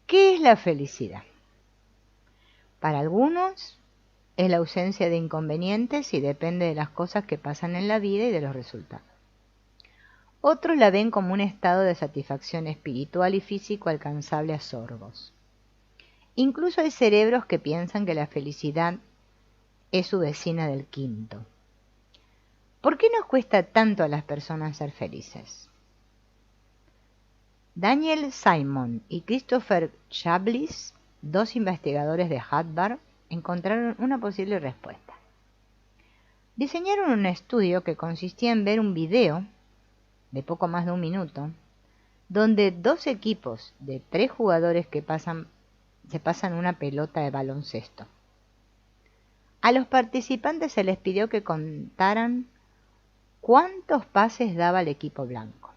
¿Qué es la felicidad? Para algunos es la ausencia de inconvenientes y depende de las cosas que pasan en la vida y de los resultados. Otros la ven como un estado de satisfacción espiritual y físico alcanzable a sorbos. Incluso hay cerebros que piensan que la felicidad es su vecina del quinto. ¿Por qué nos cuesta tanto a las personas ser felices? Daniel Simon y Christopher Chablis, dos investigadores de Harvard, encontraron una posible respuesta. Diseñaron un estudio que consistía en ver un video de poco más de un minuto, donde dos equipos de 3 jugadores se pasan una pelota de baloncesto. A los participantes se les pidió que contaran cuántos pases daba el equipo blanco.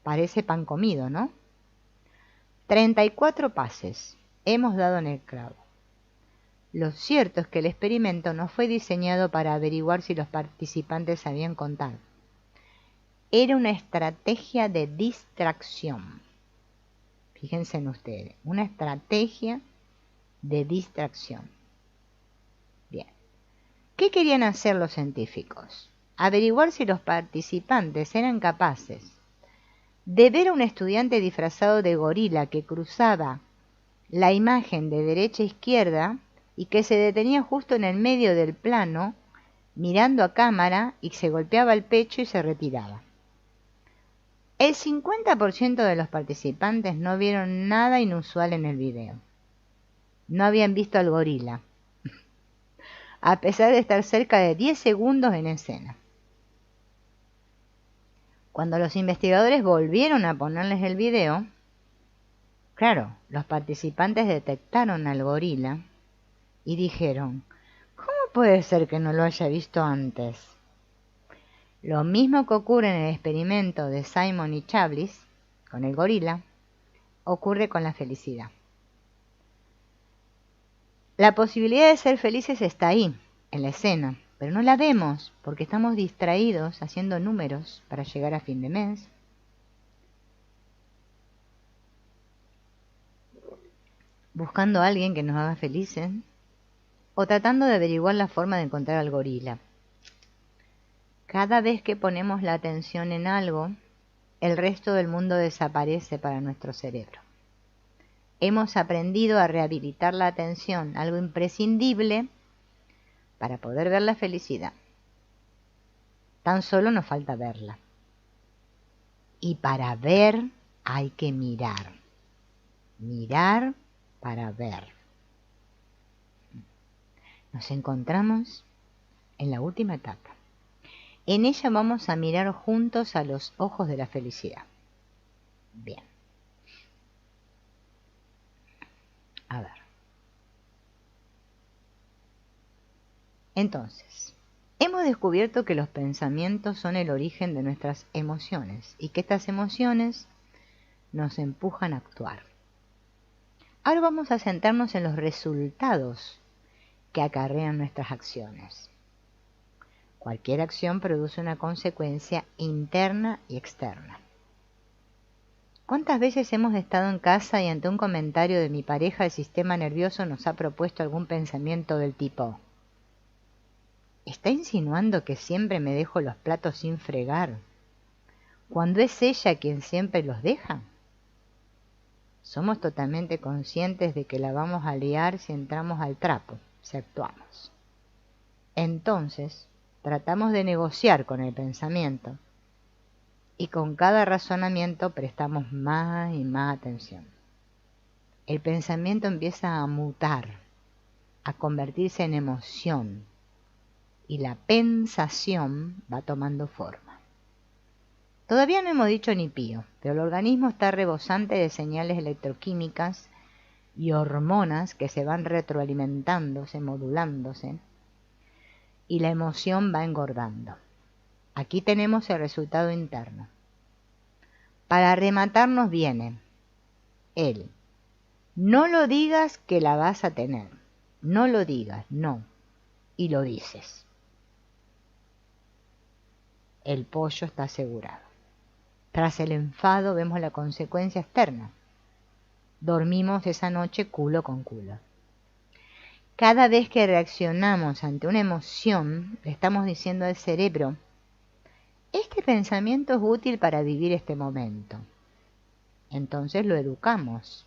Parece pan comido, ¿no? 34 pases. Hemos dado en el clavo. Lo cierto es que el experimento no fue diseñado para averiguar si los participantes sabían contar. Era una estrategia de distracción. Fíjense en ustedes, una estrategia de distracción. Bien. ¿Qué querían hacer los científicos? Averiguar si los participantes eran capaces de ver a un estudiante disfrazado de gorila que cruzaba la imagen de derecha a izquierda y que se detenía justo en el medio del plano, mirando a cámara y se golpeaba el pecho y se retiraba. El 50% de los participantes no vieron nada inusual en el video. No habían visto al gorila, a pesar de estar cerca de 10 segundos en escena. Cuando los investigadores volvieron a ponerles el video, claro, los participantes detectaron al gorila y dijeron, ¿cómo puede ser que no lo haya visto antes? Lo mismo que ocurre en el experimento de Simon y Chablis, con el gorila, ocurre con la felicidad. La posibilidad de ser felices está ahí, en la escena, pero no la vemos porque estamos distraídos haciendo números para llegar a fin de mes. Buscando a alguien que nos haga felices o tratando de averiguar la forma de encontrar al gorila. Cada vez que ponemos la atención en algo, el resto del mundo desaparece para nuestro cerebro. Hemos aprendido a rehabilitar la atención, algo imprescindible para poder ver la felicidad. Tan solo nos falta verla. Y para ver hay que mirar. Mirar para ver. Nos encontramos en la última etapa. En ella vamos a mirar juntos a los ojos de la felicidad. Bien. A ver. Entonces, hemos descubierto que los pensamientos son el origen de nuestras emociones y que estas emociones nos empujan a actuar. Ahora vamos a centrarnos en los resultados que acarrean nuestras acciones. Cualquier acción produce una consecuencia interna y externa. ¿Cuántas veces hemos estado en casa y ante un comentario de mi pareja el sistema nervioso nos ha propuesto algún pensamiento del tipo: ¿está insinuando que siempre me dejo los platos sin fregar, cuando es ella quien siempre los deja? Somos totalmente conscientes de que la vamos a liar si entramos al trapo, si actuamos. Entonces, tratamos de negociar con el pensamiento y con cada razonamiento prestamos más y más atención. El pensamiento empieza a mutar, a convertirse en emoción y la pensación va tomando forma. Todavía no hemos dicho ni pío, pero el organismo está rebosante de señales electroquímicas y hormonas que se van retroalimentándose, modulándose, y la emoción va engordando. Aquí tenemos el resultado interno. Para rematarnos viene el: no lo digas que la vas a tener. No lo digas, no. Y lo dices. El pollo está asegurado. Tras el enfado vemos la consecuencia externa. dormimos esa noche culo con culo. Cada vez que reaccionamos ante una emoción, le estamos diciendo al cerebro, este pensamiento es útil para vivir este momento. Entonces lo educamos.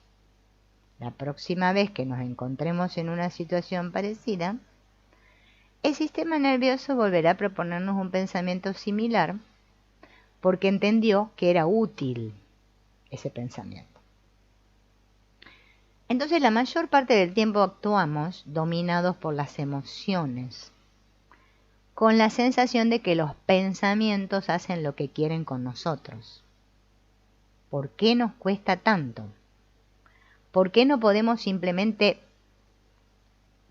La próxima vez que nos encontremos en una situación parecida, el sistema nervioso volverá a proponernos un pensamiento similar porque entendió que era útil ese pensamiento. Entonces la mayor parte del tiempo actuamos dominados por las emociones, con la sensación de que los pensamientos hacen lo que quieren con nosotros. ¿Por qué nos cuesta tanto? ¿Por qué no podemos simplemente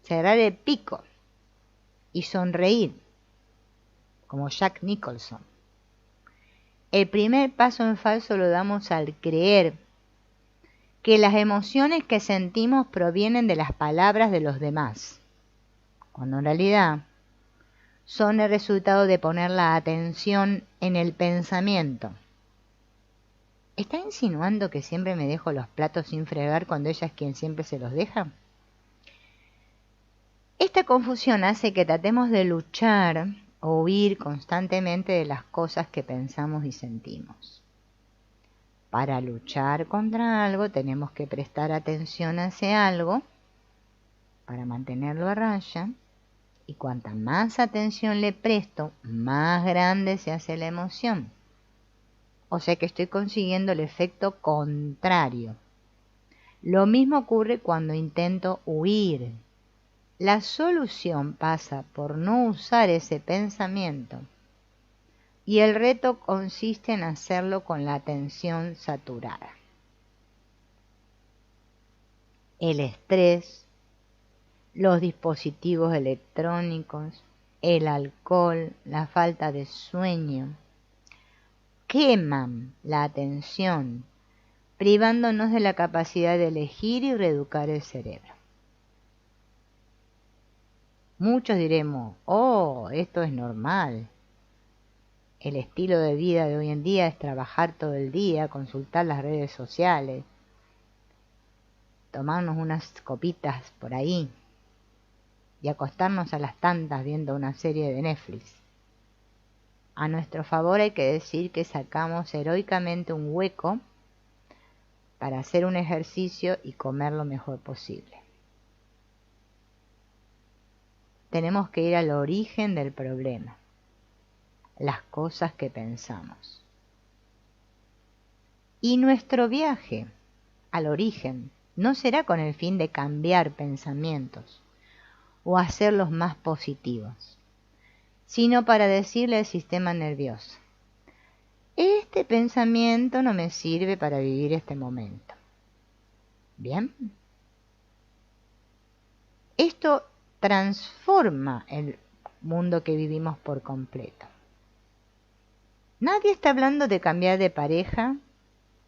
cerrar el pico y sonreír, como Jack Nicholson? El primer paso en falso lo damos al creer que las emociones que sentimos provienen de las palabras de los demás, cuando en realidad son el resultado de poner la atención en el pensamiento. ¿Está insinuando que siempre me dejo los platos sin fregar cuando ella es quien siempre se los deja? Esta confusión hace que tratemos de luchar o huir constantemente de las cosas que pensamos y sentimos. Para luchar contra algo tenemos que prestar atención a ese algo para mantenerlo a raya, y cuanta más atención le presto, más grande se hace la emoción. O sea que estoy consiguiendo el efecto contrario. Lo mismo ocurre cuando intento huir. La solución pasa por no usar ese pensamiento. Y el reto consiste en hacerlo con la atención saturada. El estrés, los dispositivos electrónicos, el alcohol, la falta de sueño, queman la atención, privándonos de la capacidad de elegir y reeducar el cerebro. Muchos diremos, oh, esto es normal. El estilo de vida de hoy en día es trabajar todo el día, consultar las redes sociales, tomarnos unas copitas por ahí y acostarnos a las tantas viendo una serie de Netflix. A nuestro favor hay que decir que sacamos heroicamente un hueco para hacer un ejercicio y comer lo mejor posible. Tenemos que ir al origen del problema, las cosas que pensamos. Y nuestro viaje al origen no será con el fin de cambiar pensamientos o hacerlos más positivos, sino para decirle al sistema nervioso, este pensamiento no me sirve para vivir este momento. ¿Bien? Esto transforma el mundo que vivimos por completo. Nadie está hablando de cambiar de pareja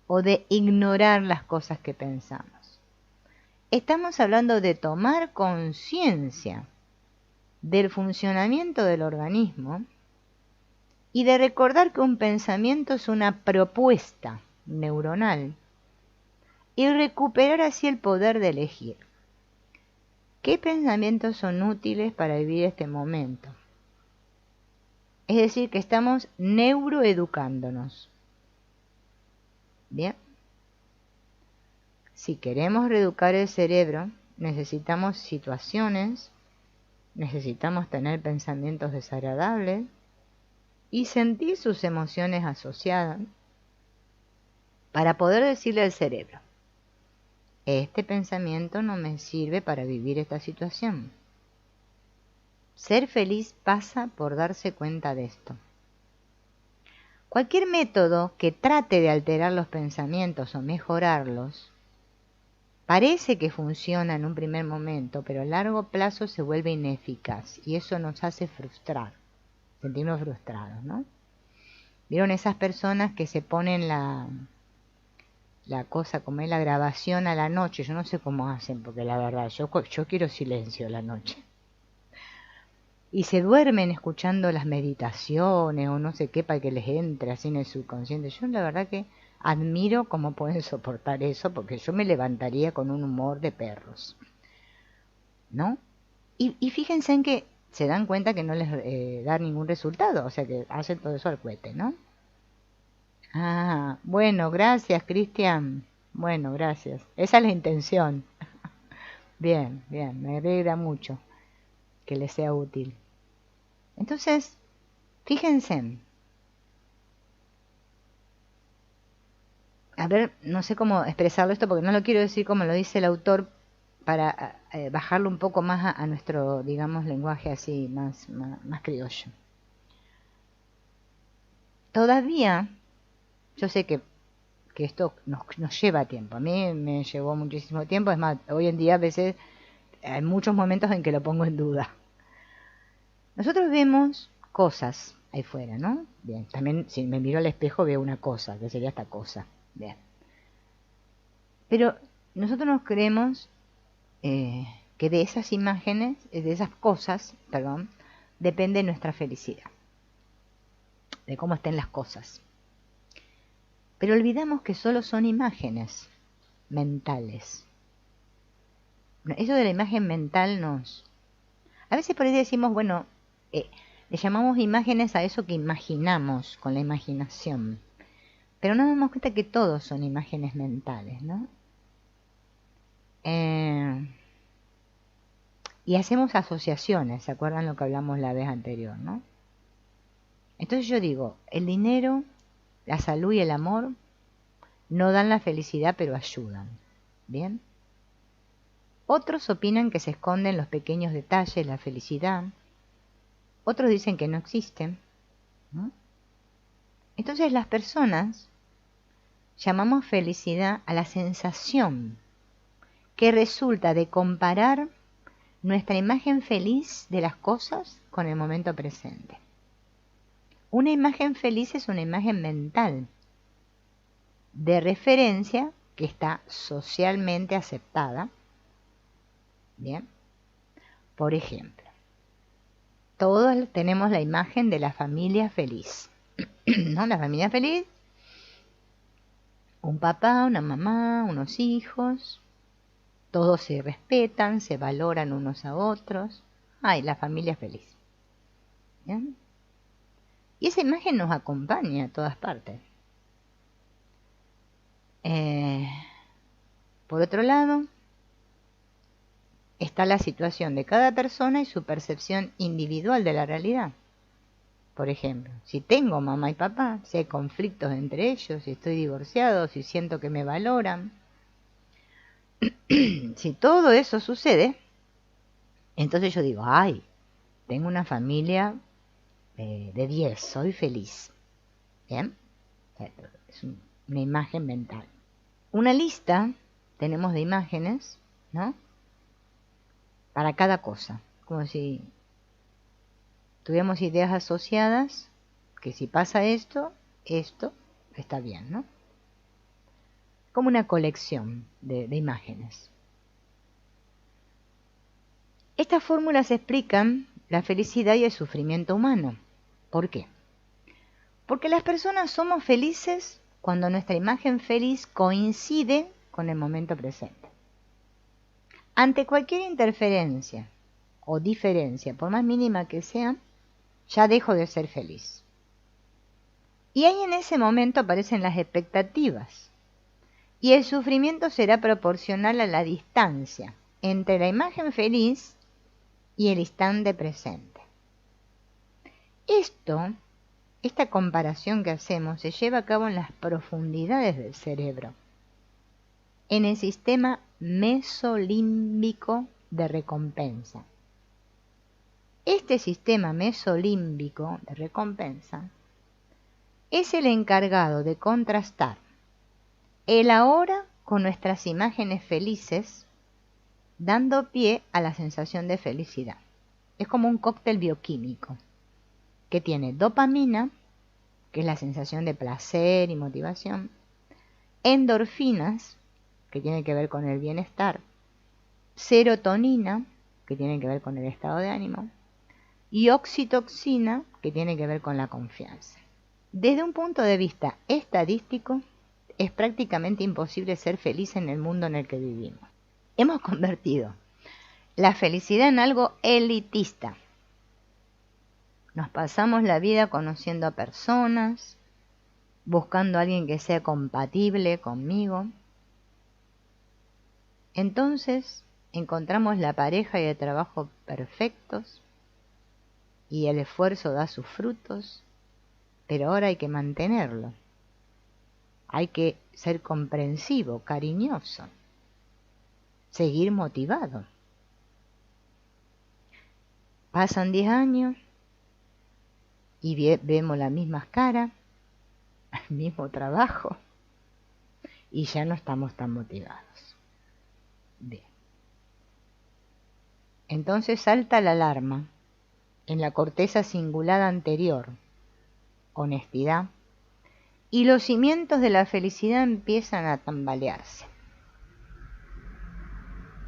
o de ignorar las cosas que pensamos. Estamos hablando de tomar conciencia del funcionamiento del organismo y de recordar que un pensamiento es una propuesta neuronal y recuperar así el poder de elegir. ¿Qué pensamientos son útiles para vivir este momento? Es decir, que estamos neuroeducándonos. Bien. Si queremos reeducar el cerebro, necesitamos situaciones, necesitamos tener pensamientos desagradables y sentir sus emociones asociadas para poder decirle al cerebro, este pensamiento no me sirve para vivir esta situación. Ser feliz pasa por darse cuenta de esto. Cualquier método que trate de alterar los pensamientos o mejorarlos, parece que funciona en un primer momento, pero a largo plazo se vuelve ineficaz y eso nos hace frustrar, sentirnos frustrados, ¿no? ¿Vieron esas personas que se ponen la cosa, como es la grabación a la noche? Yo no sé cómo hacen, porque la verdad, yo quiero silencio a la noche. Y se duermen escuchando las meditaciones o no sé qué para que les entre así en el subconsciente. Yo la verdad que admiro cómo pueden soportar eso, porque yo me levantaría con un humor de perros, ¿no? Y fíjense en que se dan cuenta que no les da ningún resultado, o sea que hacen todo eso al cohete, ¿no? Ah, bueno, gracias, Cristian. Bueno, gracias. Esa es la intención. Bien, bien, me alegra mucho que les sea útil. Entonces, fíjense, a ver, no sé cómo expresarlo esto porque no lo quiero decir como lo dice el autor para bajarlo un poco más a nuestro, digamos, lenguaje así, más criollo. Todavía, yo sé que esto nos lleva tiempo, a mí me llevó muchísimo tiempo, es más, hoy en día a veces hay muchos momentos en que lo pongo en duda. Nosotros vemos cosas ahí fuera, ¿no? Bien, también si me miro al espejo veo una cosa, que sería esta cosa. Bien. Pero nosotros nos creemos que de esas imágenes, de esas cosas, perdón, depende nuestra felicidad, de cómo estén las cosas. Pero olvidamos que solo son imágenes mentales. Eso de la imagen mental nos... A veces por ahí decimos, bueno, le llamamos imágenes a eso que imaginamos con la imaginación. Pero nos damos cuenta que todos son imágenes mentales, ¿no? Y hacemos asociaciones, ¿se acuerdan lo que hablamos la vez anterior, no? Entonces yo digo, el dinero, la salud y el amor no dan la felicidad, pero ayudan. ¿Bien? Otros opinan que se esconden los pequeños detalles, la felicidad. Otros dicen que no existen, ¿no? Entonces las personas llamamos felicidad a la sensación que resulta de comparar nuestra imagen feliz de las cosas con el momento presente. Una imagen feliz es una imagen mental de referencia que está socialmente aceptada. Bien. Por ejemplo, todos tenemos la imagen de la familia feliz. ¿No? La familia feliz, un papá, una mamá, unos hijos, todos se respetan, se valoran unos a otros. Ay, la familia feliz. ¿Bien? Y esa imagen nos acompaña a todas partes. Por otro lado, está la situación de cada persona y su percepción individual de la realidad. Por ejemplo, si tengo mamá y papá, si hay conflictos entre ellos, si estoy divorciado, si siento que me valoran, si todo eso sucede, entonces yo digo, ay, tengo una familia de 10, soy feliz. ¿Bien? Es una imagen mental. Una lista tenemos de imágenes, ¿no? Para cada cosa, como si tuviéramos ideas asociadas, que si pasa esto, esto está bien, ¿no? Como una colección de imágenes. Estas fórmulas explican la felicidad y el sufrimiento humano. ¿Por qué? Porque las personas somos felices cuando nuestra imagen feliz coincide con el momento presente. Ante cualquier interferencia o diferencia, por más mínima que sea, ya dejo de ser feliz. Y ahí en ese momento aparecen las expectativas. Y el sufrimiento será proporcional a la distancia entre la imagen feliz y el instante presente. Esta comparación que hacemos se lleva a cabo en las profundidades del cerebro, en el sistema mesolímbico de recompensa. Este sistema mesolímbico de recompensa es el encargado de contrastar el ahora con nuestras imágenes felices, dando pie a la sensación de felicidad. Es como un cóctel bioquímico que tiene dopamina, que es la sensación de placer y motivación, endorfinas, que tiene que ver con el bienestar, serotonina, que tiene que ver con el estado de ánimo, y oxitocina, que tiene que ver con la confianza. Desde un punto de vista estadístico, es prácticamente imposible ser feliz en el mundo en el que vivimos. Hemos convertido la felicidad en algo elitista. Nos pasamos la vida conociendo a personas, buscando a alguien que sea compatible conmigo. Entonces encontramos la pareja y el trabajo perfectos y el esfuerzo da sus frutos, pero ahora hay que mantenerlo. Hay que ser comprensivo, cariñoso, seguir motivado. Pasan 10 años y vemos las mismas caras, el mismo trabajo y ya no estamos tan motivados. Bien. Entonces salta la alarma en la corteza cingulada anterior, honestidad, y los cimientos de la felicidad empiezan a tambalearse.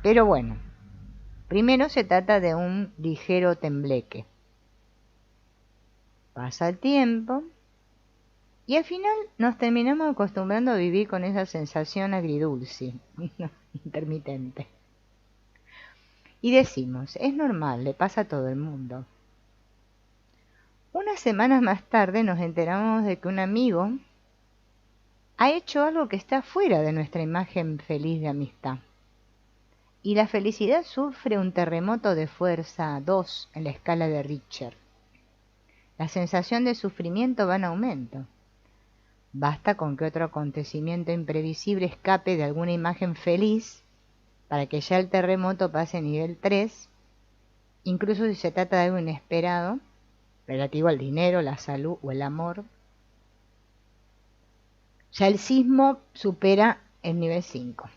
Pero bueno, primero se trata de un ligero tembleque. Pasa el tiempo y al final nos terminamos acostumbrando a vivir con esa sensación agridulce, intermitente. Y decimos, es normal, le pasa a todo el mundo. Unas semanas más tarde nos enteramos de que un amigo ha hecho algo que está fuera de nuestra imagen feliz de amistad. Y la felicidad sufre un terremoto de fuerza 2 en la escala de Richter. La sensación de sufrimiento va en aumento. Basta con que otro acontecimiento imprevisible escape de alguna imagen feliz para que ya el terremoto pase a nivel 3, incluso si se trata de algo inesperado, relativo al dinero, la salud o el amor. Ya el sismo supera el nivel 5.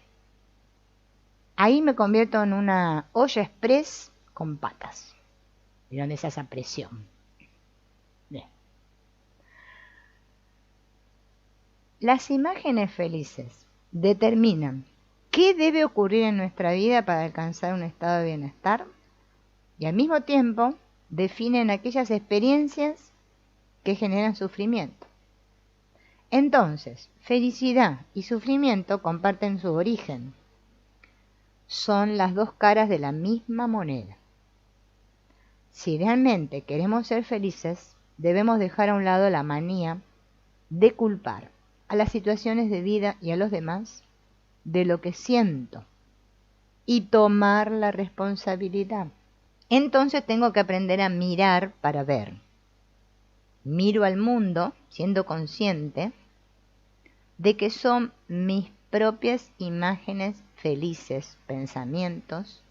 Ahí me convierto en una olla express con patas. ¿De dónde es esa presión? Bien. Las imágenes felices determinan qué debe ocurrir en nuestra vida para alcanzar un estado de bienestar y al mismo tiempo definen aquellas experiencias que generan sufrimiento. Entonces, felicidad y sufrimiento comparten su origen. Son las dos caras de la misma moneda. Si realmente queremos ser felices, debemos dejar a un lado la manía de culpar a las situaciones de vida y a los demás de lo que siento y tomar la responsabilidad. Entonces tengo que aprender a mirar para ver. Miro al mundo siendo consciente de que son mis propias imágenes felices, pensamientos,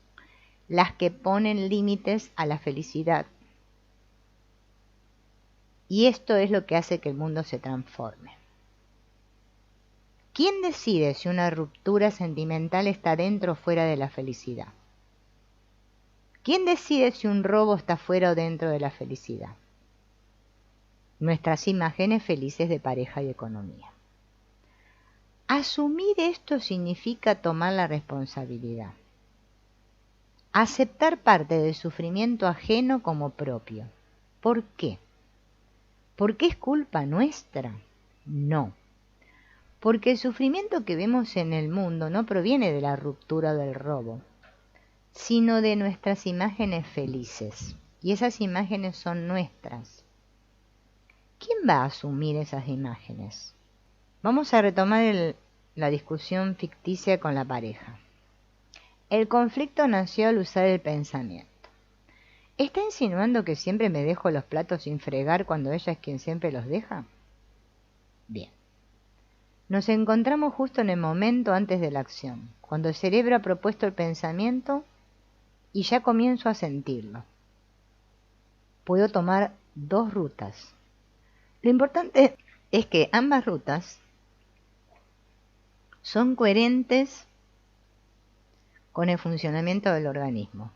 las que ponen límites a la felicidad. Y esto es lo que hace que el mundo se transforme. ¿Quién decide si una ruptura sentimental está dentro o fuera de la felicidad? ¿Quién decide si un robo está fuera o dentro de la felicidad? Nuestras imágenes felices de pareja y economía. Asumir esto significa tomar la responsabilidad. Aceptar parte del sufrimiento ajeno como propio. ¿Por qué? ¿Por qué es culpa nuestra? No. Porque el sufrimiento que vemos en el mundo no proviene de la ruptura o del robo, sino de nuestras imágenes felices. Y esas imágenes son nuestras. ¿Quién va a asumir esas imágenes? Vamos a retomar la discusión ficticia con la pareja. El conflicto nació al usar el pensamiento. ¿Está insinuando que siempre me dejo los platos sin fregar cuando ella es quien siempre los deja? Bien. Nos encontramos justo en el momento antes de la acción, cuando el cerebro ha propuesto el pensamiento y ya comienzo a sentirlo. Puedo tomar 2 rutas. Lo importante es que ambas rutas son coherentes con el funcionamiento del organismo.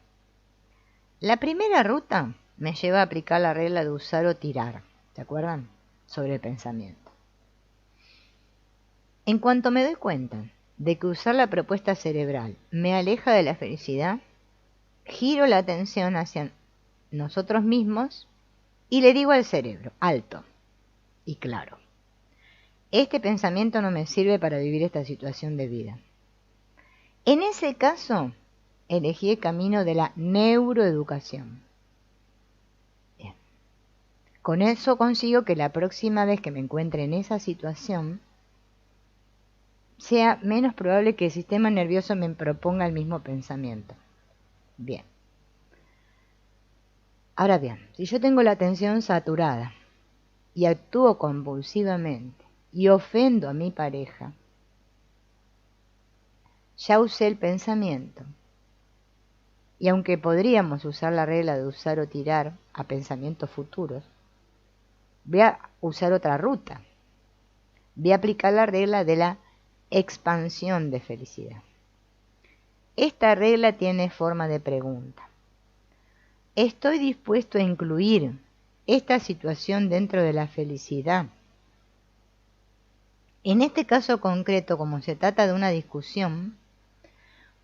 La primera ruta me lleva a aplicar la regla de usar o tirar, ¿se acuerdan? Sobre el pensamiento. En cuanto me doy cuenta de que usar la propuesta cerebral me aleja de la felicidad, giro la atención hacia nosotros mismos y le digo al cerebro, alto y claro. este pensamiento no me sirve para vivir esta situación de vida. En ese caso, elegí el camino de la neuroeducación. Bien. Con eso consigo que la próxima vez que me encuentre en esa situación, sea menos probable que el sistema nervioso me proponga el mismo pensamiento. Bien. Ahora bien, si yo tengo la atención saturada y actúo compulsivamente y ofendo a mi pareja, ya usé el pensamiento. Y aunque podríamos usar la regla de usar o tirar a pensamientos futuros, voy a usar otra ruta. Voy a aplicar la regla de la expansión de felicidad. Esta regla tiene forma de pregunta. ¿Estoy dispuesto a incluir esta situación dentro de la felicidad? En este caso concreto, como se trata de una discusión,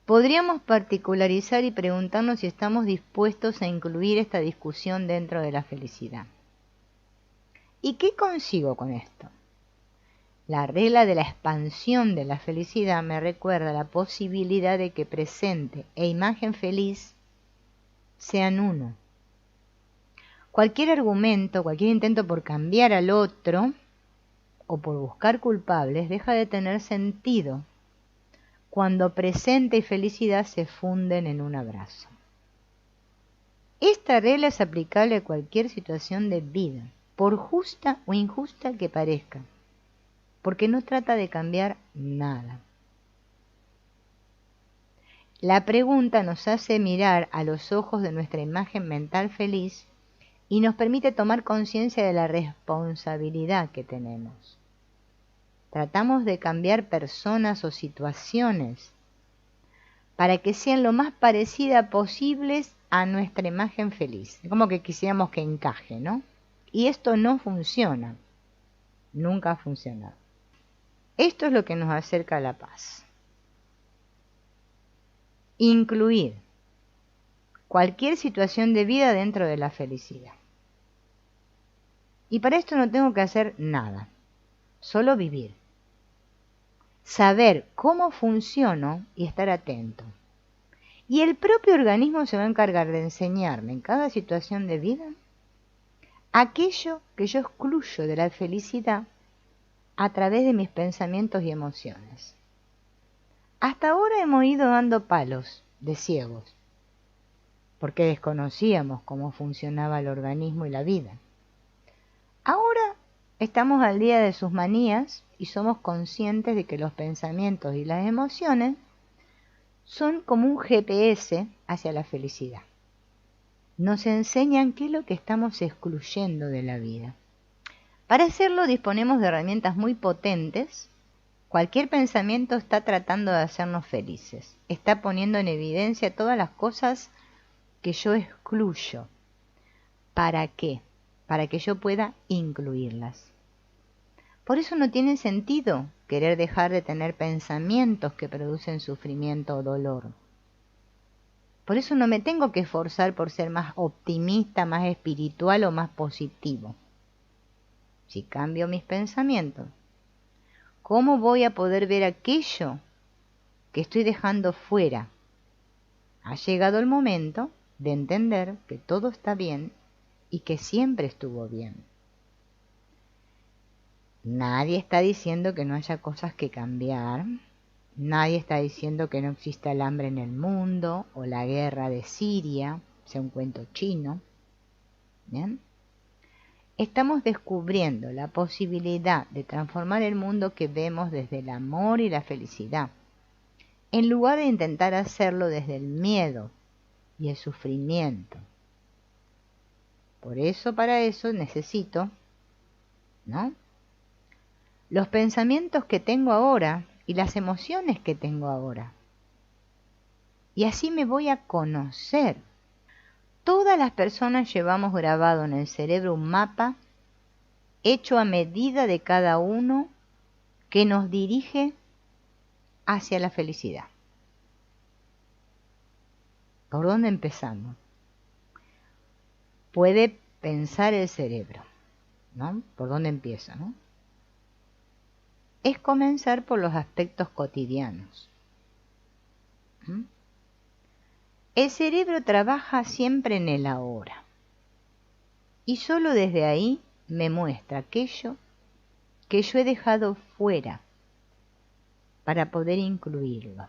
podríamos particularizar y preguntarnos si estamos dispuestos a incluir esta discusión dentro de la felicidad. ¿Y qué consigo con esto? La regla de la expansión de la felicidad me recuerda la posibilidad de que presente e imagen feliz sean uno. Cualquier argumento, cualquier intento por cambiar al otro o por buscar culpables deja de tener sentido cuando presente y felicidad se funden en un abrazo. Esta regla es aplicable a cualquier situación de vida, por justa o injusta que parezca, porque no trata de cambiar nada. La pregunta nos hace mirar a los ojos de nuestra imagen mental feliz y nos permite tomar conciencia de la responsabilidad que tenemos. Tratamos de cambiar personas o situaciones para que sean lo más parecidas posibles a nuestra imagen feliz. Es como que quisiéramos que encaje, ¿no? Y esto no funciona. Nunca ha funcionado. Esto es lo que nos acerca a la paz. Incluir cualquier situación de vida dentro de la felicidad. Y para esto no tengo que hacer nada, solo vivir. Saber cómo funciono y estar atento. Y el propio organismo se va a encargar de enseñarme en cada situación de vida aquello que yo excluyo de la felicidad a través de mis pensamientos y emociones. Hasta ahora hemos ido dando palos de ciegos, porque desconocíamos cómo funcionaba el organismo y la vida. Ahora estamos al día de sus manías y somos conscientes de que los pensamientos y las emociones son como un GPS hacia la felicidad. Nos enseñan qué es lo que estamos excluyendo de la vida. Para hacerlo disponemos de herramientas muy potentes. Cualquier pensamiento está tratando de hacernos felices. Está poniendo en evidencia todas las cosas que yo excluyo. ¿Para qué? Para que yo pueda incluirlas. Por eso no tiene sentido querer dejar de tener pensamientos que producen sufrimiento o dolor. Por eso no me tengo que esforzar por ser más optimista, más espiritual o más positivo. Si cambio mis pensamientos, ¿cómo voy a poder ver aquello que estoy dejando fuera? Ha llegado el momento de entender que todo está bien y que siempre estuvo bien. Nadie está diciendo que no haya cosas que cambiar. Nadie está diciendo que no exista el hambre en el mundo o la guerra de Siria, sea un cuento chino. ¿Bien? Estamos descubriendo la posibilidad de transformar el mundo que vemos desde el amor y la felicidad, en lugar de intentar hacerlo desde el miedo y el sufrimiento. Por eso, para eso necesito, ¿no?, los pensamientos que tengo ahora y las emociones que tengo ahora. Y así me voy a conocer. Todas las personas llevamos grabado en el cerebro un mapa hecho a medida de cada uno que nos dirige hacia la felicidad. ¿Por dónde empezamos? Puede pensar el cerebro, ¿no? ¿Por dónde empieza, no? es comenzar por los aspectos cotidianos. El cerebro trabaja siempre en el ahora y solo desde ahí me muestra aquello que yo he dejado fuera para poder incluirlo.